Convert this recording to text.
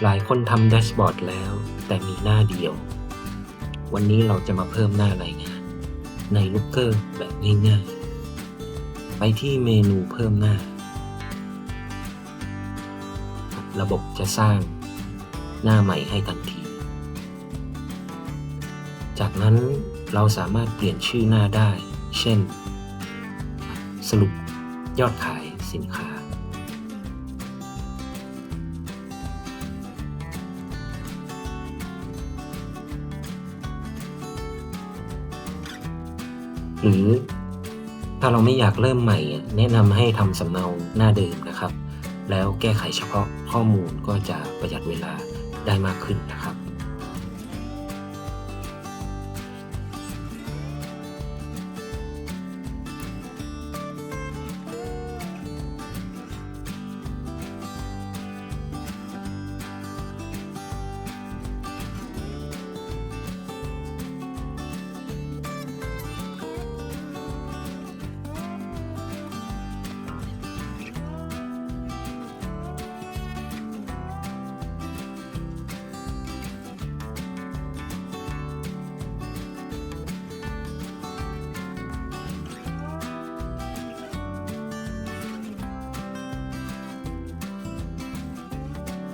หลายคนทำแดชบอร์ดแล้วแต่มีหน้าเดียววันนี้เราจะมาเพิ่มหน้ารายงานใน Looker แบบง่ายๆไปที่เมนูเพิ่มหน้าระบบจะสร้างหน้าใหม่ให้ทันทีจากนั้นเราสามารถเปลี่ยนชื่อหน้าได้เช่นสรุปยอดขายสินค้าหรือถ้าเราไม่อยากเริ่มใหม่แนะนำให้ทำสำเนาหน้าเดิมนะครับแล้วแก้ไขเฉพาะข้อมูลก็จะประหยัดเวลาได้มากขึ้นนะครับ